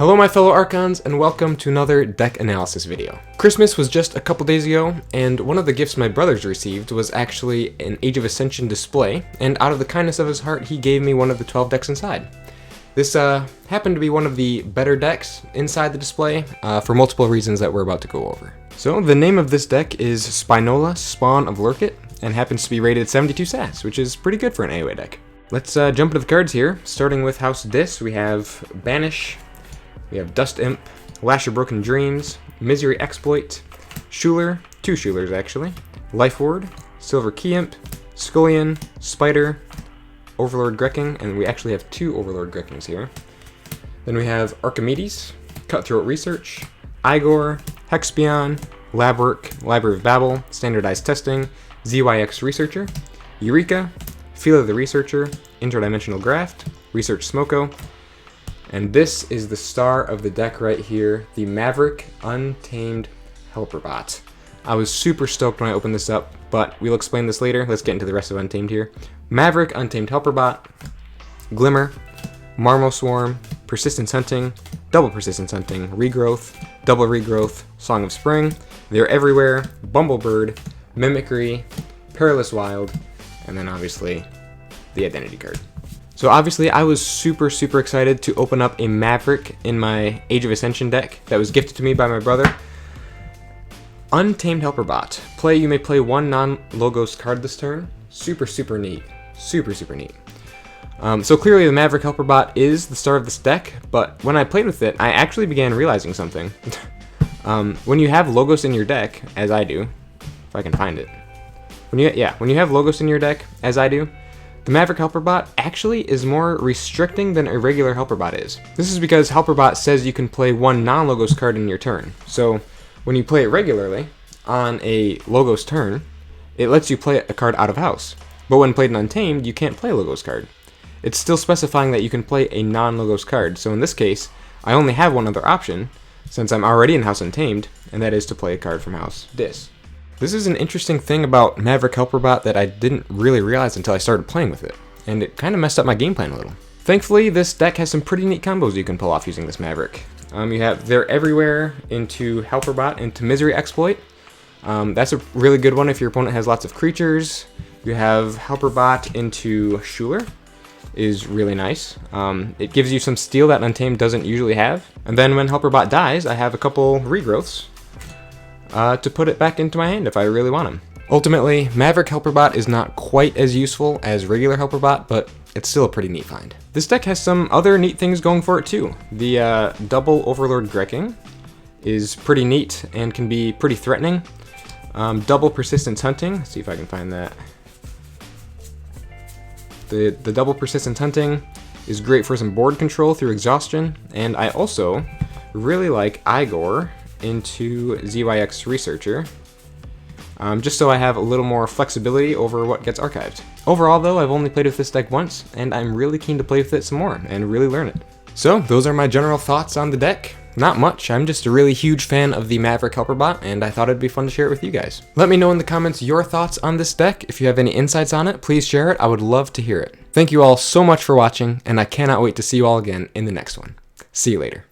Hello my fellow Archons, and welcome to another deck analysis video. Christmas was just a couple days ago, and one of the gifts my brothers received was actually an Age of Ascension display, and out of the kindness of his heart, he gave me one of the 12 decks inside. This happened to be one of the better decks inside the display, for multiple reasons that we're about to go over. So the name of this deck is Spinola, Spawn of Lurkit, and happens to be rated 72 SAS, which is pretty good for an AoE deck. Let's jump into the cards here, starting with House Dis. We have Banish, we have Dust Imp, Lash of Broken Dreams, Misery Exploit, Schuler, two Schulers actually, Life Ward, Silver Key Imp, Scullion, Spider, Overlord Grekking, and we actually have two Overlord Grekkings here. Then we have Archimedes, Cutthroat Research, Igor, Hexpion, Labwork, Library of Babel, Standardized Testing, ZYX Researcher, Eureka, Feel of the Researcher, Interdimensional Graft, Research Smoko, and this is the star of the deck right here, the Maverick Untamed Helper Bot. I was super stoked when I opened this up, but we'll explain this later. Let's get into the rest of Untamed here. Maverick Untamed Helper Bot, Glimmer, Marmoswarm, Persistence Hunting, Double Persistence Hunting, Regrowth, Double Regrowth, Song of Spring, They're Everywhere, Bumblebird, Mimicry, Perilous Wild, and then obviously the Identity card. So obviously I was super excited to open up a Maverick in my Age of Ascension deck that was gifted to me by my brother. Untamed Helper Bot. You may play one non-logos card this turn. Super neat. Super neat. So clearly the Maverick Helper Bot is the star of this deck, but when I played with it, I actually began realizing something. When you have logos in your deck, as I do, if I can find it. When you have logos in your deck, as I do, the Maverick Helper Bot actually is more restricting than a regular Helper Bot is. This is because Helper Bot says you can play one non-logos card in your turn. So when you play it regularly on a logos turn, it lets you play a card out of house. But when played in Untamed, you can't play a logos card. It's still specifying that you can play a non-logos card. So in this case, I only have one other option, since I'm already in House Untamed, and that is to play a card from House Dis. This is an interesting thing about Maverick Helper Bot that I didn't really realize until I started playing with it, and it kind of messed up my game plan a little. Thankfully, this deck has some pretty neat combos you can pull off using this Maverick. You have They're Everywhere into Helper Bot into Misery Exploit. That's a really good one if your opponent has lots of creatures. You have Helper Bot into Schuler, is really nice. It gives you some steal that Untamed doesn't usually have. And then when Helper Bot dies, I have a couple regrowths to put it back into my hand if I really want them. Ultimately, Maverick Helper Bot is not quite as useful as regular Helper Bot, but it's still a pretty neat find. This deck has some other neat things going for it too. The double Overlord Grekking is pretty neat and can be pretty threatening. Double Persistence Hunting, let's see if I can find that. The double Persistence Hunting is great for some board control through exhaustion, and I also really like Igor into ZYX Researcher, just so I have a little more flexibility over what gets archived. Overall though, I've only played with this deck once, and I'm really keen to play with it some more and really learn it. So those are my general thoughts on the deck. Not much, I'm just a really huge fan of the Maverick Helper Bot, and I thought it'd be fun to share it with you guys. Let me know in the comments your thoughts on this deck. If you have any insights on it, please share it. I would love to hear it. Thank you all so much for watching, and I cannot wait to see you all again in the next one. See you later.